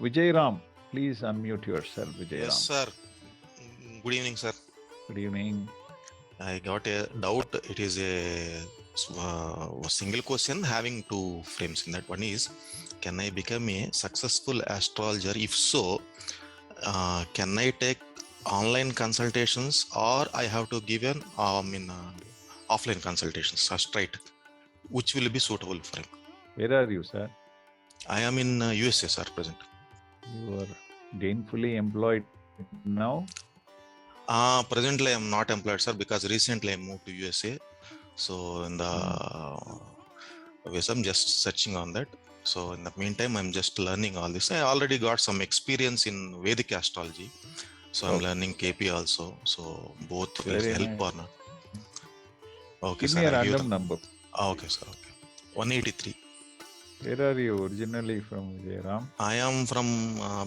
Vijay Ram, please unmute yourself, Vijay Yes, Ram. sir. Good evening, sir. Good evening. I got a doubt. It is a single question having two frames. In that one is, can I become a successful astrologer? If so, can I take online consultations or I have to give an offline consultations straight? Which will be suitable for him? Where are you, sir? I am in USA, sir, present. You are gainfully employed now? Presently, I am not employed, sir, because recently I moved to USA. So in the I'm just searching on that. So in the meantime, I'm just learning all this. I already got some experience in Vedic astrology. So I'm learning KP also. So both will Very help nice. or not. Okay, Give sir. me a I give random them. number. Okay, sir. Okay. 183. Where are you originally from, Vijay Ram? I am from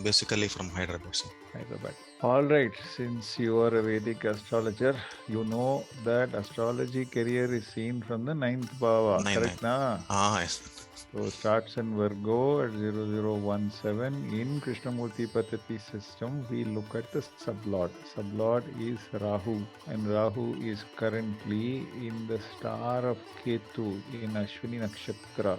basically from Hyderabad, sir. Hyderabad. All right, since you are a Vedic astrologer, you know that astrology career is seen from the ninth bhava, 99. correct na? Yes. So starts in Virgo at 0017. In Krishnamurti Paddhati system, we look at the sublord. Sublord is Rahu, and Rahu is currently in the star of Ketu in Ashwini Nakshatra.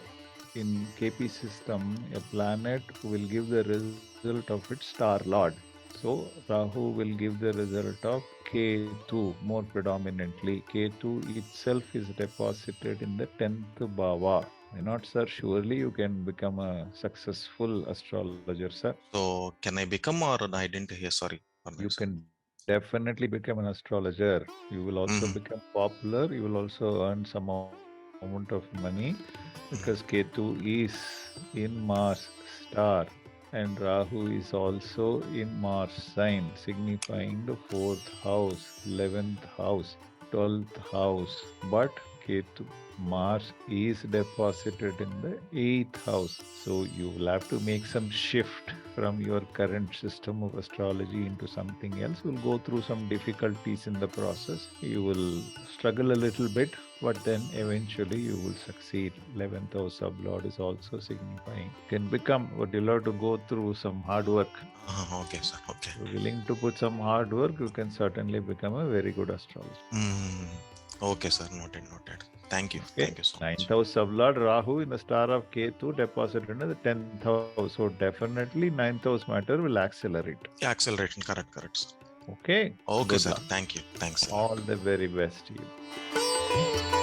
In KP system, a planet will give the result of its star lord. So Rahu will give the result of Ketu more predominantly. Ketu itself is deposited in the 10th bhava. Why not, sir? Surely you can become a successful astrologer, sir. So can I become or I didn't hear? Sorry for You that, sir. can definitely become an astrologer. You will also Mm-hmm. become popular. You will also earn some amount of money because Ketu is in Mars star and Rahu is also in Mars sign, signifying the 4th house, 11th house, 12th house. But Ketu, Mars is deposited in the 8th house. So you will have to make some shift from your current system of astrology into something else. You'll go through some difficulties in the process. You will struggle a little bit, but then eventually you will succeed. 11th house sublord is also signifying. You can become, but you'll have to go through some hard work. Okay, sir. Okay. If you're willing to put some hard work, you can certainly become a very good astrologer. Okay, sir. Noted. Thank you. Okay. Thank you so much. 9th house sublord Rahu in the star of Ketu deposited in the 10th house. So definitely 9th house matter will accelerate. Yeah, accelerating. Correct, sir. Okay. Okay, Good sir. luck. Thank you. Thanks a lot. All the very best to you.